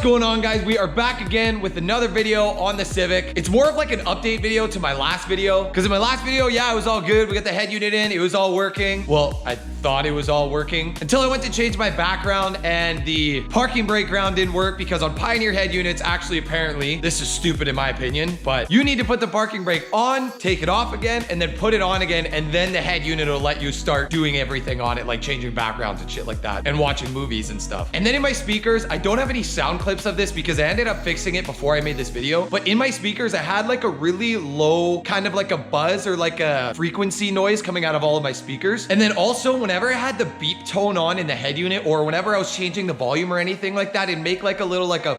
going on, guys? We are back again with another video on the Civic. It's more of like an update video to my last video, because in my last video, yeah, it was all good. We got the head unit in, it was all working. Well, I thought it was all working until I went to change my background and the parking brake ground didn't work, because on Pioneer head units, actually, apparently, this is stupid in my opinion, but you need to put the parking brake on, take it off again, and then put it on again, and then the head unit will let you start doing everything on it, like changing backgrounds and shit like that, and watching movies and stuff. And then in my speakers, I don't have any sound clips of this because I ended up fixing it before I made this video, but in my speakers, I had like a really low, kind of like a buzz or like a frequency noise coming out of all of my speakers. And then also, whenever I had the beep tone on in the head unit, or whenever I was changing the volume or anything like that, it'd make like a little, like a,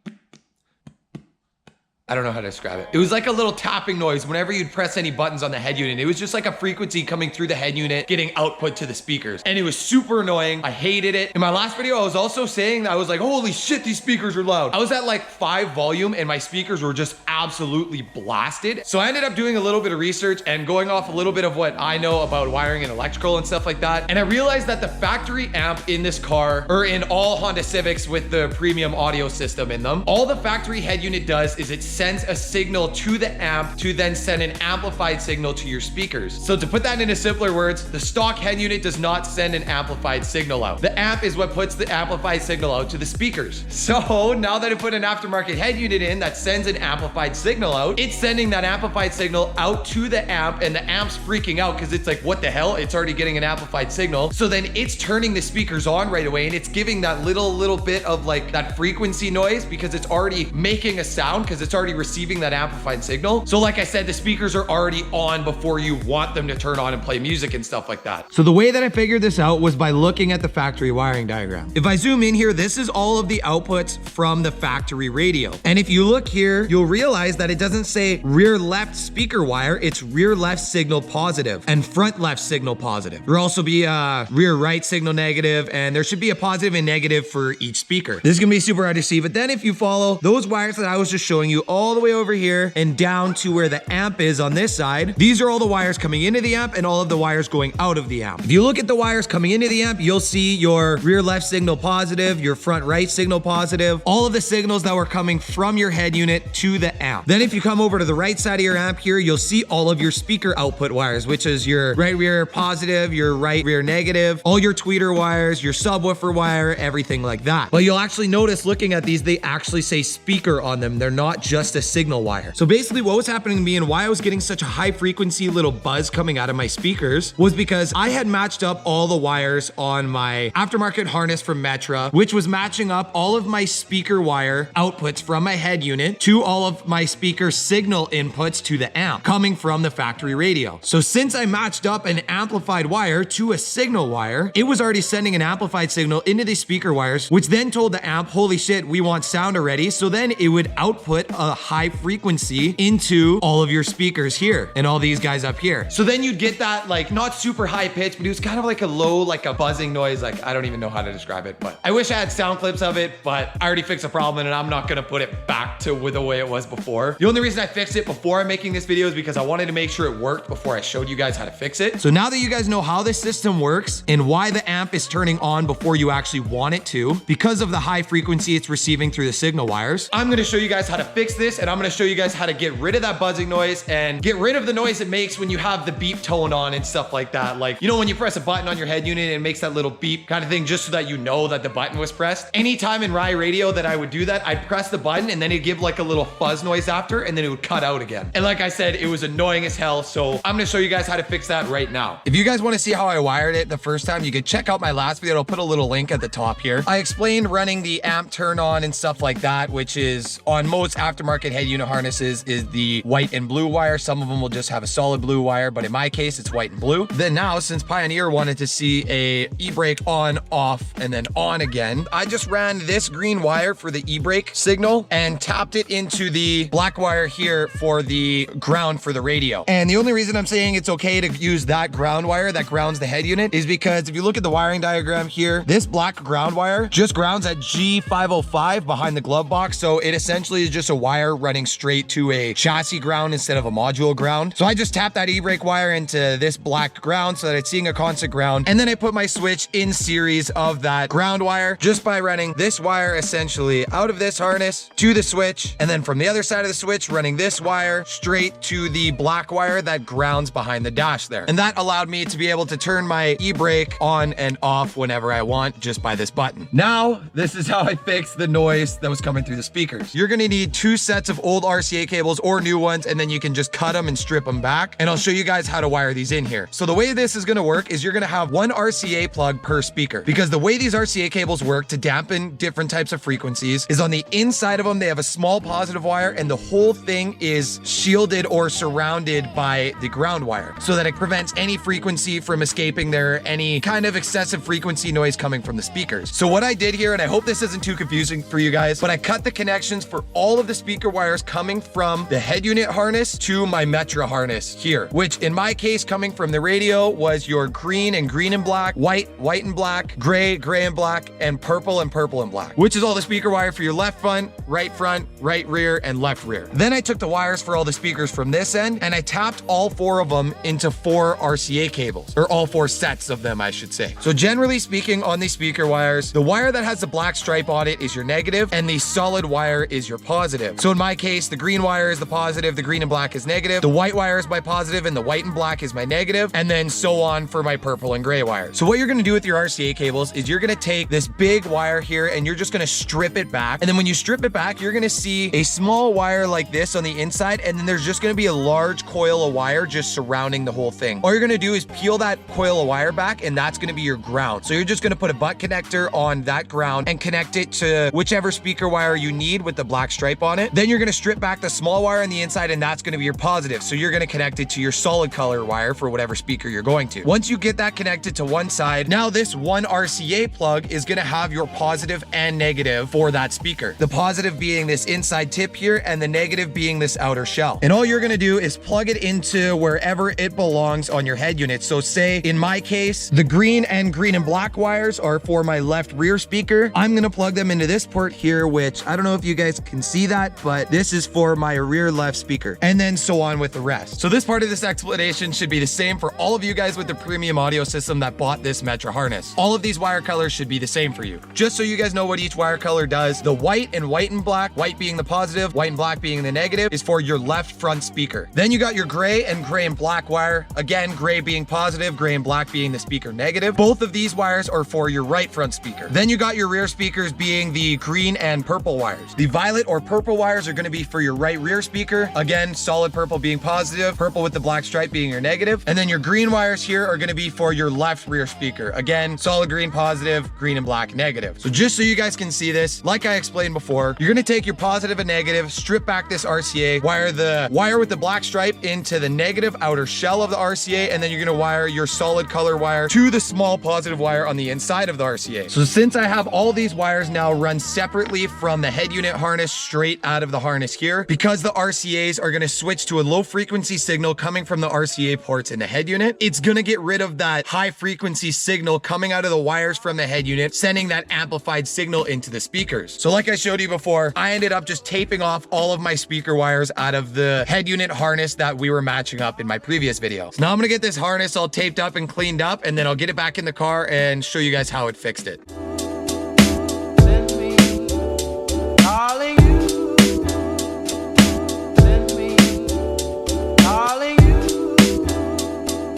I don't know how to describe it. It was like a little tapping noise whenever you'd press any buttons on the head unit. It was just like a frequency coming through the head unit, getting output to the speakers. And it was super annoying. I hated it. In my last video, I was also saying that I was like, holy shit, these speakers are loud. I was at like 5 volume and my speakers were just absolutely blasted. So I ended up doing a little bit of research and going off a little bit of what I know about wiring and electrical and stuff like that. And I realized that the factory amp in this car, or in all Honda Civics with the premium audio system in them, all the factory head unit does is it sends a signal to the amp to then send an amplified signal to your speakers. So to put that into simpler words, the stock head unit does not send an amplified signal out. The amp is what puts the amplified signal out to the speakers. So now that I put an aftermarket head unit in that sends an amplified signal out, it's sending that amplified signal out to the amp, and the amp's freaking out because it's like, what the hell? It's already getting an amplified signal. So then it's turning the speakers on right away, and it's giving that little bit of like that frequency noise because it's already making a sound because it's already receiving that amplified signal. So like I said, the speakers are already on before you want them to turn on and play music and stuff like that. So the way that I figured this out was by looking at the factory wiring diagram. If I zoom in here, this is all of the outputs from the factory radio. And if you look here, you'll realize that it doesn't say rear left speaker wire, it's rear left signal positive and front left signal positive. There'll also be a rear right signal negative, and there should be a positive and negative for each speaker. This is gonna be super hard to see, but then if you follow those wires that I was just showing you all the way over here and down to where the amp is on this side, these are all the wires coming into the amp and all of the wires going out of the amp. If you look at the wires coming into the amp, you'll see your rear left signal positive, your front right signal positive, all of the signals that were coming from your head unit to the amp. Then if you come over to the right side of your amp here, you'll see all of your speaker output wires, which is your right rear positive, your right rear negative, all your tweeter wires, your subwoofer wire, everything like that. But you'll actually notice looking at these, they actually say speaker on them. They're not just a signal wire. So basically what was happening to me and why I was getting such a high frequency little buzz coming out of my speakers was because I had matched up all the wires on my aftermarket harness from Metra, which was matching up all of my speaker wire outputs from my head unit to all of my speaker signal inputs to the amp coming from the factory radio. So since I matched up an amplified wire to a signal wire, it was already sending an amplified signal into the speaker wires, which then told the amp, holy shit, we want sound already. So then it would output a high frequency into all of your speakers here and all these guys up here. So then you'd get that like not super high pitch, but it was kind of like a low, like a buzzing noise. Like, I don't even know how to describe it, but I wish I had sound clips of it, but I already fixed the problem and I'm not gonna put it back to the way it was before. The only reason I fixed it before I'm making this video is because I wanted to make sure it worked before I showed you guys how to fix it. So now that you guys know how this system works and why the amp is turning on before you actually want it to, because of the high frequency it's receiving through the signal wires, I'm gonna show you guys how to fix this, and I'm gonna show you guys how to get rid of that buzzing noise and get rid of the noise it makes when you have the beep tone on and stuff like that. Like, you know, when you press a button on your head unit and it makes that little beep kind of thing just so that you know that the button was pressed. Anytime in Rye radio that I would do that, I'd press the button and then it'd give like a little fuzz noise after, and then it would cut out again. And like I said, it was annoying as hell. So I'm gonna show you guys how to fix that right now. If you guys wanna see how I wired it the first time, you can check out my last video. I'll put a little link at the top here. I explained running the amp turn on and stuff like that, which is on most aftermarket head unit harnesses is the white and blue wire. Some of them will just have a solid blue wire, but in my case, it's white and blue. Then now, since Pioneer wanted to see a e-brake on, off, and then on again, I just ran this green wire for the e-brake signal and tapped it into the black wire here for the ground for the radio. And the only reason I'm saying it's okay to use that ground wire that grounds the head unit is because if you look at the wiring diagram here, this black ground wire just grounds at G505 behind the glove box. So it essentially is just a wire wire running straight to a chassis ground instead of a module ground. So I just tap that e-brake wire into this black ground so that it's seeing a constant ground. And then I put my switch in series of that ground wire just by running this wire essentially out of this harness to the switch. And then from the other side of the switch, running this wire straight to the black wire that grounds behind the dash there. And that allowed me to be able to turn my e-brake on and off whenever I want just by this button. Now, this is how I fix the noise that was coming through the speakers. You're gonna need 2 sets of old RCA cables or new ones, and then you can just cut them and strip them back. And I'll show you guys how to wire these in here. So the way this is gonna work is you're gonna have 1 RCA plug per speaker, because the way these RCA cables work to dampen different types of frequencies is on the inside of them, they have a small positive wire, and the whole thing is shielded or surrounded by the ground wire so that it prevents any frequency from escaping there, any kind of excessive frequency noise coming from the speakers. So what I did here, and I hope this isn't too confusing for you guys, but I cut the connections for all of the speaker wires coming from the head unit harness to my Metra harness here, which in my case, coming from the radio, was your green and black, white and black, gray and black, and purple and black, which is all the speaker wire for your left front, right rear, and left rear. Then I took the wires for all the speakers from this end, and I tapped all 4 of them into 4 RCA cables, or all 4 sets of them, I should say. So generally speaking, on these speaker wires, the wire that has the black stripe on it is your negative, and the solid wire is your positive. So in my case, the green wire is the positive, the green and black is negative, the white wire is my positive, and the white and black is my negative, and then so on for my purple and gray wires. So what you're gonna do with your RCA cables is you're gonna take this big wire here and you're just gonna strip it back. And then when you strip it back, you're gonna see a small wire like this on the inside, and then there's just gonna be a large coil of wire just surrounding the whole thing. All you're gonna do is peel that coil of wire back, and that's gonna be your ground. So you're just gonna put a butt connector on that ground and connect it to whichever speaker wire you need with the black stripe on it. Then you're gonna strip back the small wire on the inside, and that's gonna be your positive. So you're gonna connect it to your solid color wire for whatever speaker you're going to. Once you get that connected to one side, now this one RCA plug is gonna have your positive and negative for that speaker. The positive being this inside tip here, and the negative being this outer shell. And all you're gonna do is plug it into wherever it belongs on your head unit. So say in my case, the green and black wires are for my left rear speaker. I'm gonna plug them into this port here, which I don't know if you guys can see that, but this is for my rear left speaker, and then so on with the rest. So this part of this explanation should be the same for all of you guys with the premium audio system that bought this Metra harness. All of these wire colors should be the same for you. Just so you guys know what each wire color does, the white and black, white being the positive, white and black being the negative, is for your left front speaker. Then you got your gray and black wire. Again, gray being positive, gray and black being the speaker negative. Both of these wires are for your right front speaker. Then you got your rear speakers being the green and purple wires. The violet or purple wires are going to be for your right rear speaker. Again, solid purple being positive, purple with the black stripe being your negative. And then your green wires here are going to be for your left rear speaker. Again, solid green positive, green and black negative. So just so you guys can see this, like I explained before, you're going to take your positive and negative, strip back this RCA, wire the wire with the black stripe into the negative outer shell of the RCA, and then you're going to wire your solid color wire to the small positive wire on the inside of the RCA. So since I have all these wires now run separately from the head unit harness straight out of the harness here, because the RCAs are going to switch to a low frequency signal coming from the RCA ports in the head unit, it's going to get rid of that high frequency signal coming out of the wires from the head unit, sending that amplified signal into the speakers. So like I showed you before, I ended up just taping off all of my speaker wires out of the head unit harness that we were matching up in my previous video. So now I'm going to get this harness all taped up and cleaned up, and then I'll get it back in the car and show you guys how it fixed it.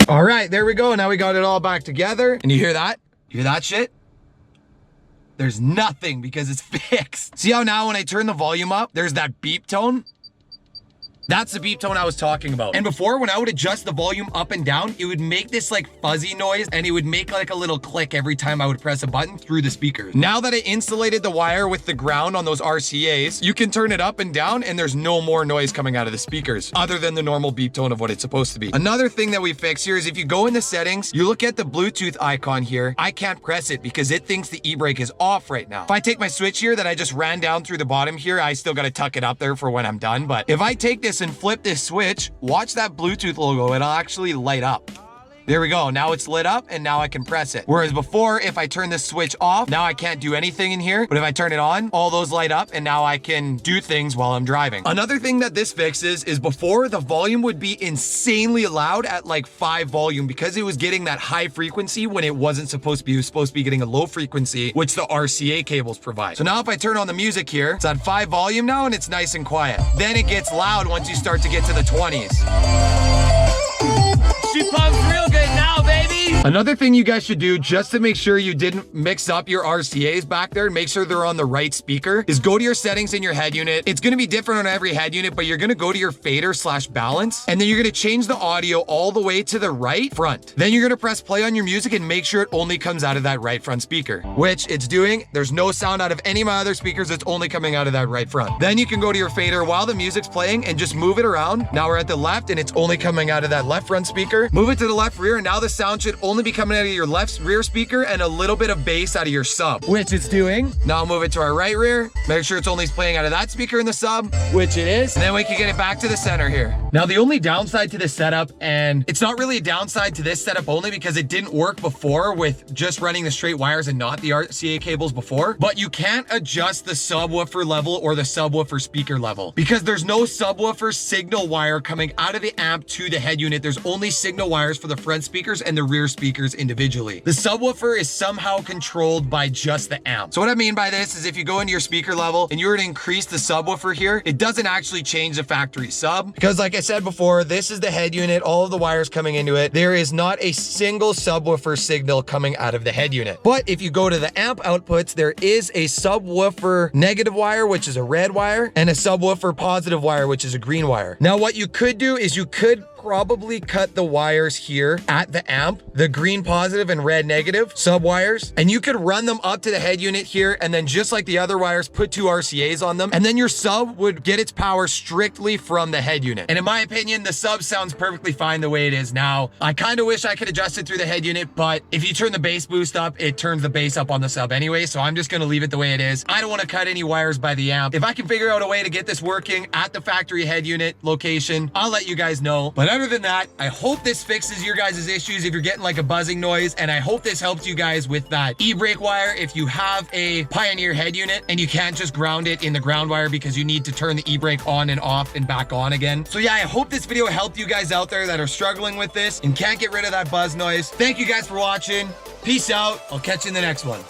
All right, there we go. Now we got it all back together. And you hear that? You hear that shit? There's nothing because it's fixed. See how now when I turn the volume up, there's that beep tone? That's the beep tone I was talking about. And before, when I would adjust the volume up and down, it would make this like fuzzy noise, and it would make like a little click every time I would press a button through the speakers. Now that I insulated the wire with the ground on those RCAs, you can turn it up and down and there's no more noise coming out of the speakers other than the normal beep tone of what it's supposed to be. Another thing that we fix here is if you go in the settings, you look at the Bluetooth icon here, I can't press it because it thinks the e-brake is off right now. If I take my switch here that I just ran down through the bottom here, I still got to tuck it up there for when I'm done. But if I take this and flip this switch, watch that Bluetooth logo, it'll actually light up. There we go. Now it's lit up and now I can press it. Whereas before, if I turn this switch off, now I can't do anything in here. But if I turn it on, all those light up and now I can do things while I'm driving. Another thing that this fixes is before the volume would be insanely loud at like 5 volume because it was getting that high frequency when it wasn't supposed to be. It was supposed to be getting a low frequency, which the RCA cables provide. So now if I turn on the music here, it's at 5 volume now and it's nice and quiet. Then it gets loud once you start to get to the 20s. She pumps real good now, baby. Another thing you guys should do just to make sure you didn't mix up your RCAs back there and make sure they're on the right speaker is go to your settings in your head unit. It's going to be different on every head unit, but you're going to go to your fader/balance and then you're going to change the audio all the way to the right front. Then you're going to press play on your music and make sure it only comes out of that right front speaker, which it's doing. There's no sound out of any of my other speakers. It's only coming out of that right front. Then you can go to your fader while the music's playing and just move it around. Now we're at the left and it's only coming out of that left front speaker. Move it to the left rear and now the sound should only be coming out of your left rear speaker and a little bit of bass out of your sub, which it's doing. Now move it to our right rear. Make sure it's only playing out of that speaker in the sub, which it is. And then we can get it back to the center here. Now the only downside to this setup, and it's not really a downside to this setup only because it didn't work before with just running the straight wires and not the RCA cables before, but you can't adjust the subwoofer level or the subwoofer speaker level because there's no subwoofer signal wire coming out of the amp to the head unit. There's only signal wires for the front speakers and the rear speakers individually. The subwoofer is somehow controlled by just the amp. So what I mean by this is if you go into your speaker level and you were to increase the subwoofer here, it doesn't actually change the factory sub because like I said before, this is the head unit, all of the wires coming into it. There is not a single subwoofer signal coming out of the head unit. But if you go to the amp outputs, there is a subwoofer negative wire, which is a red wire, and a subwoofer positive wire, which is a green wire. Now what you could do is you could probably cut the wires here at the amp, the green positive and red negative sub wires, and you could run them up to the head unit here and then just like the other wires, put 2 RCAs on them, and then your sub would get its power strictly from the head unit. And in my opinion, the sub sounds perfectly fine the way it is now. I kind of wish I could adjust it through the head unit, but if you turn the bass boost up, it turns the bass up on the sub anyway, so I'm just going to leave it the way it is. I don't want to cut any wires by the amp. If I can figure out a way to get this working at the factory head unit location, I'll let you guys know. But other than that, I hope this fixes your guys' issues if you're getting like a buzzing noise, and I hope this helps you guys with that e-brake wire if you have a Pioneer head unit and you can't just ground it in the ground wire because you need to turn the e-brake on and off and back on again. So yeah, I hope this video helped you guys out there that are struggling with this and can't get rid of that buzz noise. Thank you guys for watching. Peace out. I'll catch you in the next one.